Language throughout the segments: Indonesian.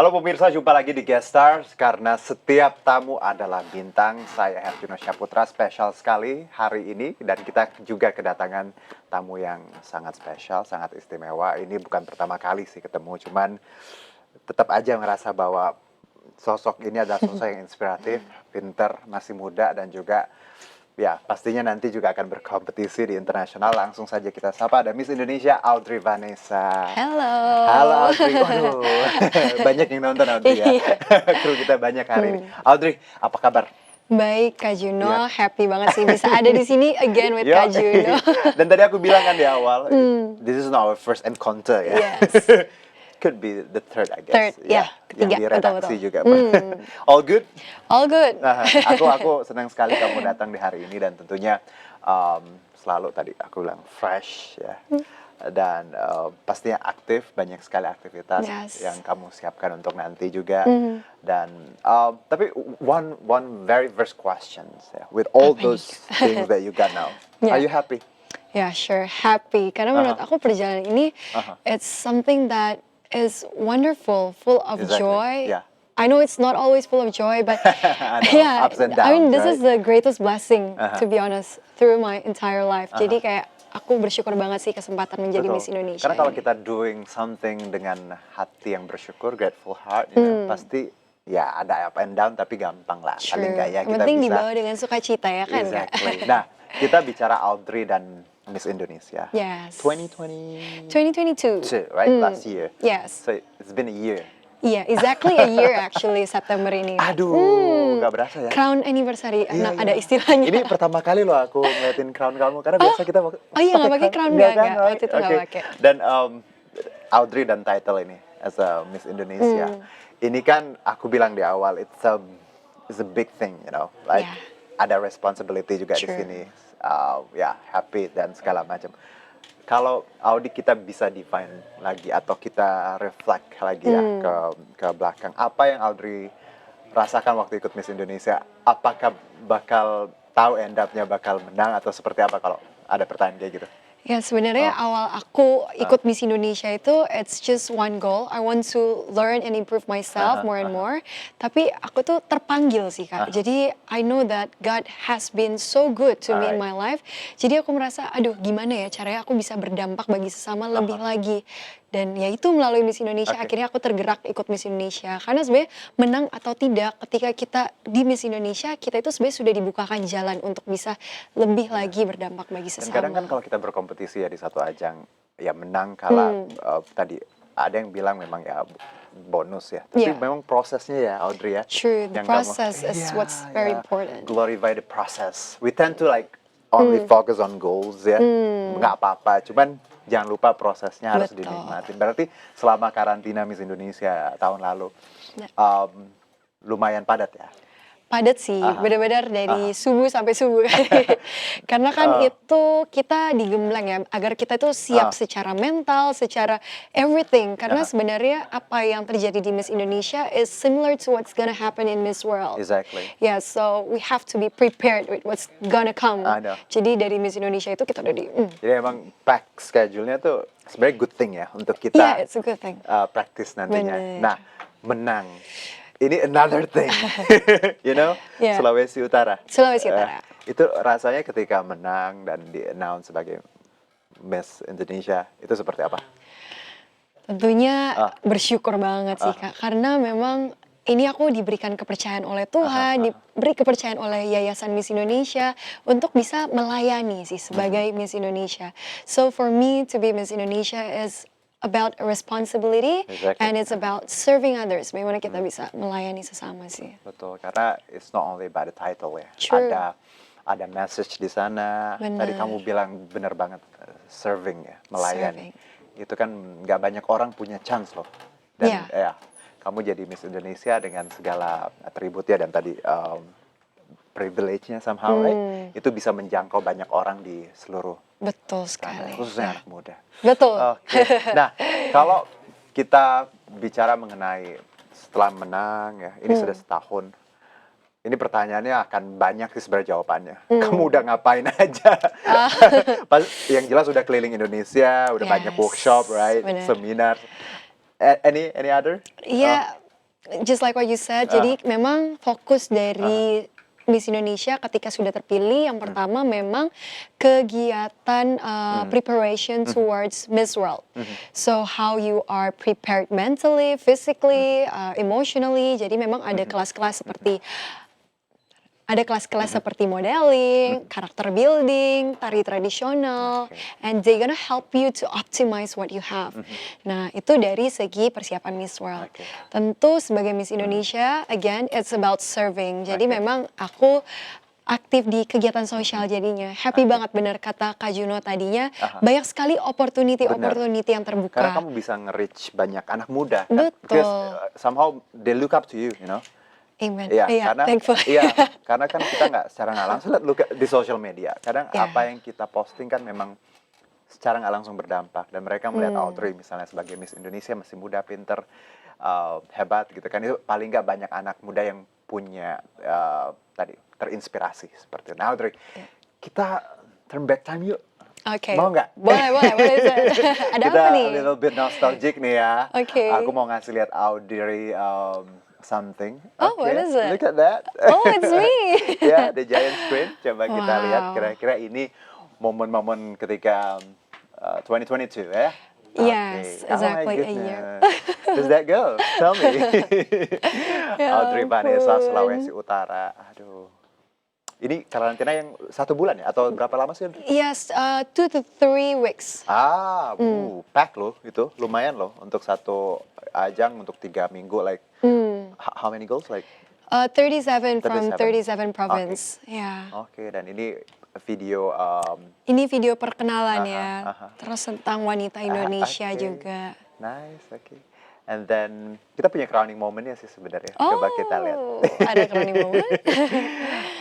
Halo pemirsa, jumpa lagi di Guest Stars. Karena setiap tamu adalah bintang, saya Herjunno Syaputra spesial sekali hari ini. Dan kita juga kedatangan tamu yang sangat spesial, sangat istimewa. Ini bukan pertama kali sih ketemu, cuman tetap aja ngerasa bahwa sosok ini adalah sosok yang inspiratif, pinter, masih muda, dan juga ya pastinya nanti juga akan berkompetisi di internasional. Langsung saja kita sapa, ada Miss Indonesia Audrey Vanessa. Halo. Halo Audrey, waduh banyak yang nonton Audrey ya. Iya. Kru kita banyak hari ini. Audrey, apa kabar? Baik Kak Juno, Iya. happy banget sih bisa ada di sini again with Kak Juno. Dan tadi aku bilang kan di awal, this is not our first encounter ya. Yes. Could be the third, I guess. Third, ya, ketiga, Yang di redaksi betul. juga. All good? All good. Nah, aku senang sekali kamu datang di hari ini, dan tentunya selalu tadi aku bilang fresh ya. Dan pastinya aktif, banyak sekali aktivitas yang kamu siapkan untuk nanti juga. Dan tapi one very first questions ya, with all those things that you got now, are you happy? Yeah, sure, happy. Karena menurut aku perjalanan ini it's something that is wonderful, full of joy. Yeah. I know it's not always full of joy, but I know, yeah, ups and downs, I mean this right? is the greatest blessing to be honest through my entire life. Jadi kayak aku bersyukur banget sih kesempatan menjadi Betul. Miss Indonesia. Karena kalau kita doing something dengan hati yang bersyukur, grateful heart, ya, pasti ya ada up and down, tapi gampang lah. Paling nggak ya Yang kita penting bisa. dibawa dengan sukacita ya kan Kak? Exactly. Nah, kita bicara Audrey dan Miss Indonesia. Yes. 2022, 2022. right? Last year. Yes. So it's been a year. Iya, exactly a year actually September ini. Aduh, nggak berasa ya. Crown anniversary, Iya, ada iya. istilahnya. Ini pertama kali loh aku ngeliatin crown kamu, karena biasa kita nggak pakai crown, nggak nggak, kan? waktu itu nggak Oke. pakai. Dan Audrey dan title ini as a Miss Indonesia, ini kan aku bilang di awal it's a big thing, you know, like ada responsibility juga di sini, ya happy dan segala macam. Kalau Audi kita bisa define lagi atau kita reflect lagi ya ke belakang, apa yang Audrey rasakan waktu ikut Miss Indonesia? Apakah bakal tahu end up-nya bakal menang atau seperti apa kalau ada pertanyaan kayak gitu? Ya sebenarnya awal aku ikut Miss Indonesia itu it's just one goal. I want to learn and improve myself more and more. Tapi aku tuh terpanggil sih Kak. Jadi I know that God has been so good to me in my life. Jadi aku merasa aduh gimana ya caranya aku bisa berdampak bagi sesama lebih lagi. Dan ya itu melalui Miss Indonesia akhirnya aku tergerak ikut Miss Indonesia. Karena sebenarnya menang atau tidak ketika kita di Miss Indonesia kita itu sebenarnya sudah dibukakan jalan untuk bisa lebih lagi berdampak bagi sesama. Dan kadang kan kalau kita berkompetisi ya di satu ajang, ya menang kalah tadi ada yang bilang memang ya bonus ya. Tapi memang prosesnya ya Audrey ya. True, the process is what's very important. Glorify the process. We tend to like only focus on goals ya. Nggak apa-apa, cuman jangan lupa prosesnya harus dinikmati. Berarti selama karantina Miss Indonesia tahun lalu lumayan padat ya? Padat sih, benar-benar dari subuh sampai subuh. Karena kan itu kita digembleng ya, agar kita itu siap secara mental, secara everything. Karena sebenarnya apa yang terjadi di Miss Indonesia is similar to what's gonna happen in Miss World. Exactly. Yeah, so we have to be prepared with what's gonna come. Jadi dari Miss Indonesia itu kita udah Jadi emang pack schedule-nya tuh sebenarnya good thing ya untuk kita it's a good thing. Practice nantinya. Bener. Nah, menang. Ini another thing, you know, Sulawesi Utara. Sulawesi Utara. Itu rasanya ketika menang dan di-announce sebagai Miss Indonesia, itu seperti apa? Tentunya bersyukur banget sih Kak, karena memang ini aku diberikan kepercayaan oleh Tuhan, diberi kepercayaan oleh Yayasan Miss Indonesia untuk bisa melayani sih sebagai Miss Indonesia. So for me to be Miss Indonesia is about a responsibility and it's about serving others. Bagaimana kita bisa melayani sesama sih. Betul, karena it's not only by the title ya. True. Ada message di sana. Tadi kamu bilang benar banget, serving ya, melayani. Itu kan nggak banyak orang punya chance loh. Dan ya, kamu jadi Miss Indonesia dengan segala atributnya dan tadi privilege-nya somehow, right? Itu bisa menjangkau banyak orang di seluruh. Betul sekali. Khususnya anak muda. Betul. Nah, kalau kita bicara mengenai setelah menang ya, ini sudah setahun. Ini pertanyaannya akan banyak sih sebenarnya jawabannya. Kamu udah ngapain aja? Yang jelas udah keliling Indonesia, udah banyak workshop, right? Seminar. Any other? Iya, just like what you said, jadi memang fokus dari Miss Indonesia ketika sudah terpilih, yang pertama memang kegiatan preparation towards Miss World. So how you are prepared mentally, physically, emotionally. Jadi memang ada kelas-kelas seperti modeling, karakter building, tari tradisional, and they gonna help you to optimize what you have. Nah, itu dari segi persiapan Miss World. Tentu sebagai Miss Indonesia, again, it's about serving. Jadi memang aku aktif di kegiatan sosial jadinya. Happy banget, bener kata Kak Juno tadinya, banyak sekali opportunity yang terbuka. Karena kamu bisa nge-reach banyak anak muda. Betul. Because somehow they look up to you, you know. Amen. Iya, karena thankful. iya, karena kan kita secara nggak langsung look di social media. Kadang apa yang kita posting kan memang secara nggak langsung berdampak, dan mereka melihat Audrey misalnya sebagai Miss Indonesia, masih muda, pinter, hebat gitu kan. Itu paling nggak banyak anak muda yang punya tadi terinspirasi seperti itu. Nah, Audrey, kita turn back time yuk. Oke. Mau nggak? Boleh. Ada kita apa nih? A little bit nostalgic nih ya. Oke. Aku mau ngasih lihat Audrey something. Oh, what is it? Look at that. Oh, it's me. Ya, the giant screen. Coba kita lihat kira-kira ini momen-momen ketika 2022 ya. Yes, Okay. exactly Oh my a year. Does that go? Tell me. Audrey Vanessa, ampun. Sulawesi Utara. Aduh. Ini karantina yang 1 bulan ya? Atau berapa lama sih? Yes, 2 to 3 weeks. Pack loh itu. Lumayan loh untuk satu ajang untuk 3 minggu. Like, how many goals? Like 37 from 37. 37 province. Yeah. Oke, dan ini video Ini video perkenalan ya. Terus tentang wanita Indonesia oke. juga. Nice, oke. And then kita punya crowning moment-nya sih sebenarnya. Coba kita lihat. Ada crowning moment?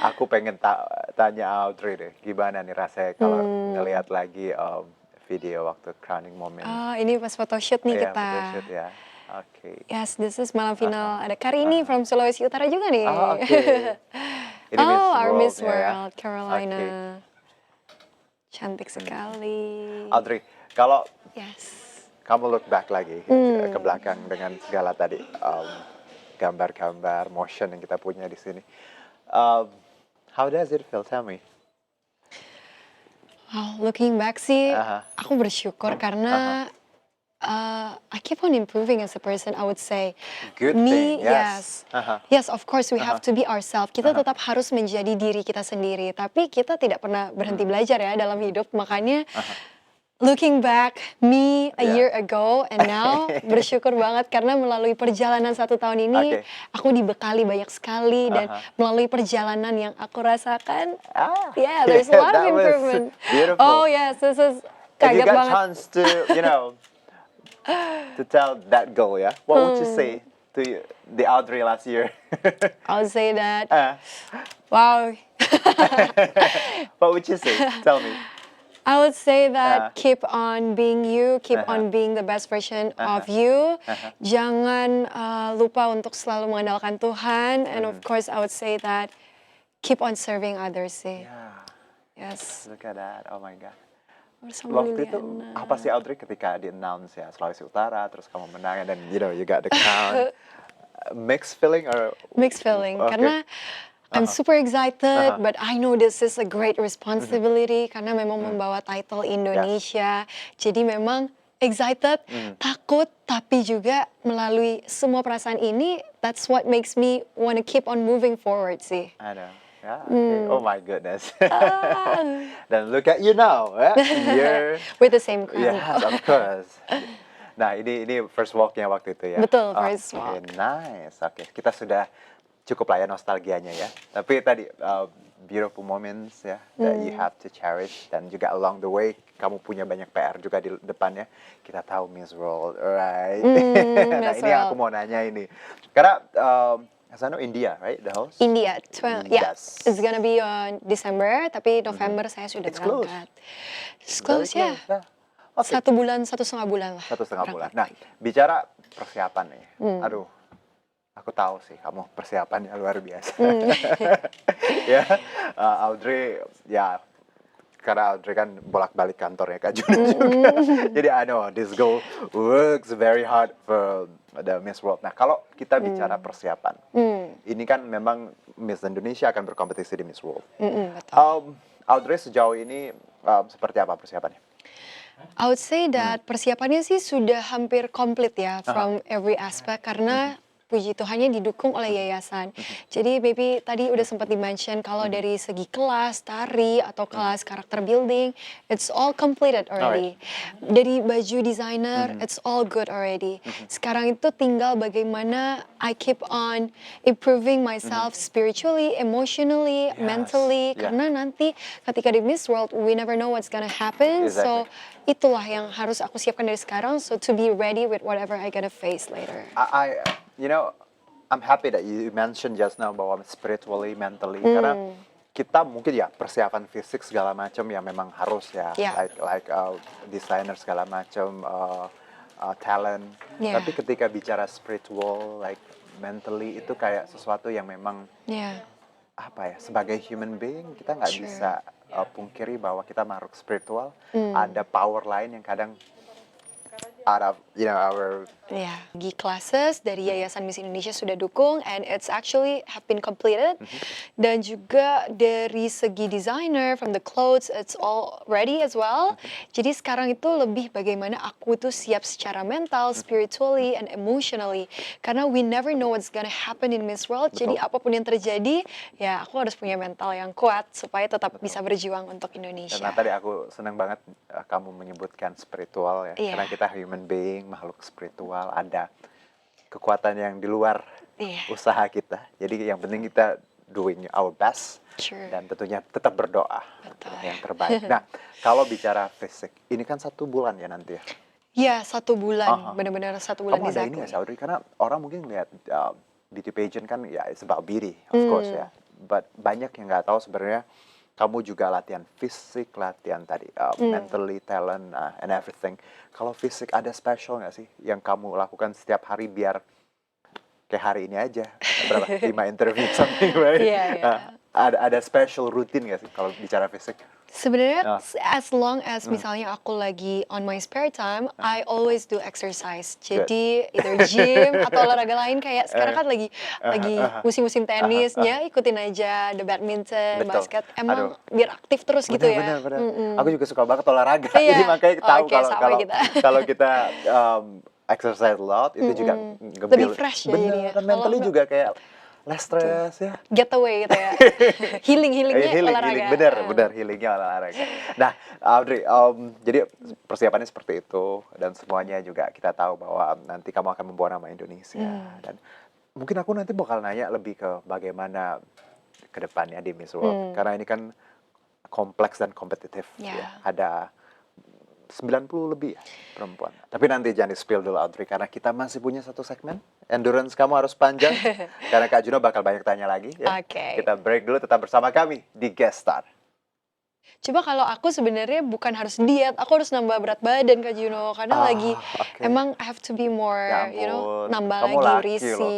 Aku pengen tanya Audrey deh, gimana nih rasanya kalau ngelihat lagi video waktu crowning moment. Ini pas photoshoot nih Iya, kita. photoshoot ya. Oke. Yes, this is malam final. Ada Karini from Sulawesi Utara juga nih. Oke. Ini our Miss World-nya ya. World, Carolina. Oke. Cantik sekali. Audrey, kalau Yes. kamu look back lagi ke belakang dengan segala tadi gambar-gambar, motion yang kita punya di sini. How does it feel? Tell me. Wow, looking back sih, aku bersyukur karena I keep on improving as a person, I would say. Good Me, thing, yes. yes, of course we have to be ourselves. Kita tetap harus menjadi diri kita sendiri, tapi kita tidak pernah berhenti belajar ya dalam hidup. Makanya looking back, me a year ago and now, bersyukur banget karena melalui perjalanan 1 tahun ini, aku dibekali banyak sekali, dan melalui perjalanan yang aku rasakan, there's a lot of improvement. Beautiful. Oh yes, this is If you kaget got banget. chance to, to tell that goal, yeah, what would you say to the Audrey last year? I would say that, Uh, wow, what would you say? Tell me. I would say that keep on being you, keep on being the best version of you. Jangan lupa untuk selalu mengandalkan Tuhan. And of course, I would say that keep on serving others sih. Yeah, Yes. look at that. Oh my God. Bersama Waktu itu Liliana. apa sih Audrey ketika di announce ya Sulawesi Utara, terus kamu menang, dan you got the crown. Mixed feeling or? Mixed feeling. Okay. Karena I'm super excited, but I know this is a great responsibility karena memang membawa title Indonesia. Jadi memang excited, takut, tapi juga melalui semua perasaan ini, that's what makes me wanna keep on moving forward sih. I know. Yeah, okay. Oh my goodness. Dan look at you now. You're With the same crown. yes, of course. Nah, ini first walk-nya waktu itu ya. Betul, first walk. Oke, nice. Oke, kita sudah cukup lah ya nostalgianya ya. Tapi tadi beautiful moments ya that you have to cherish, dan juga along the way kamu punya banyak PR juga di depannya. Kita tahu Miss World, alright? Nah, Miss ini yang aku World. mau nanya ini. Karena I know India, right? The host? India, Yes. it's gonna be on December, tapi November saya sudah It's close. berangkat. It's close, Very ya. close, yeah. Oke. 1 bulan, 1,5 bulan lah. 1,5 bulan. Nah, bicara persiapan nih. Aduh, aku tahu sih kamu persiapannya luar biasa. Ya, Audrey, ya karena Audrey kan bolak-balik kantornya Kak Juno juga. Jadi I know this girl works very hard for the Miss World. Nah, kalau kita bicara persiapan, ini kan memang Miss Indonesia akan berkompetisi di Miss World. Betul. Audrey sejauh ini seperti apa persiapannya? I would say that persiapannya sih sudah hampir komplit ya from every aspect karena puji Tuhannya didukung oleh yayasan. Jadi maybe tadi udah sempat di-mention kalau dari segi kelas tari atau kelas karakter building, it's all completed already. Dari baju designer, it's all good already. Sekarang itu tinggal bagaimana I keep on improving myself spiritually, emotionally, mentally. Karena nanti ketika di Miss World, we never know what's gonna happen. So itulah yang harus aku siapkan dari sekarang. So to be ready with whatever I gonna face later. You know, I'm happy that you mentioned just now bahwa spiritually, mentally, karena kita mungkin ya persiapan fisik segala macam ya memang harus ya, like designer segala macam, talent. Tapi ketika bicara spiritual, like mentally itu kayak sesuatu yang memang apa ya, sebagai human being kita nggak bisa pungkiri bahwa kita makhluk spiritual, ada power lain yang kadang out of our Gi classes dari Yayasan Miss Indonesia sudah dukung and it's actually have been completed. Dan juga dari segi designer from the clothes it's all ready as well. Jadi sekarang itu lebih bagaimana aku tuh siap secara mental, spiritually and emotionally. Karena we never know what's gonna happen in Miss World. Jadi apapun yang terjadi, ya aku harus punya mental yang kuat supaya tetap bisa berjuang untuk Indonesia. Karena tadi aku senang banget kamu menyebutkan spiritual ya. Karena kita human being, makhluk spiritual, ada kekuatan yang di luar usaha kita. Jadi yang penting kita doing our best dan tentunya tetap berdoa yang terbaik. Nah, kalau bicara fisik, ini kan 1 bulan ya nanti ya? Iya, 1 bulan, benar-benar 1 bulan di Kamu ada ini nggak sih, Audrey? Karena orang mungkin lihat beauty pageant kan ya it's about beauty, of course ya. But banyak yang nggak tahu sebenarnya kamu juga latihan fisik, latihan tadi mentally, talent, and everything. Kalau fisik ada special nggak sih yang kamu lakukan setiap hari biar kayak hari ini aja berapa 5 interview something, right? Ada special routine nggak sih kalau bicara fisik? Sebenarnya as long as misalnya aku lagi on my spare time, I always do exercise. Jadi either gym atau olahraga lain kayak sekarang kan lagi musim-musim tenis, ya ikutin aja the badminton, basket. Emang biar aktif terus gitu ya. Bener. Aku juga suka banget olahraga. Jadi makanya tahu kalau kita exercise a lot itu juga lebih fresh ya jadinya. Mentally juga kayak less stress ya. Getaway gitu ya. Healingnya olahraga. Bener healingnya olahraga. Nah, Audrey, jadi persiapannya seperti itu dan semuanya juga kita tahu bahwa nanti kamu akan membawa nama Indonesia dan mungkin aku nanti bakal nanya lebih ke bagaimana ke depannya di Miss World karena ini kan kompleks dan kompetitif ya. Ada 90 lebih ya perempuan. Tapi nanti jangan di-spill dulu Audrey karena kita masih punya 1 segmen. Endurance kamu harus panjang karena Kak Juno bakal banyak tanya lagi ya. Kita break dulu, tetap bersama kami di Guest Star. Coba kalau aku sebenarnya bukan harus diet, aku harus nambah berat badan Kak Juno karena lagi emang I have to be more, nambah lagi berisi.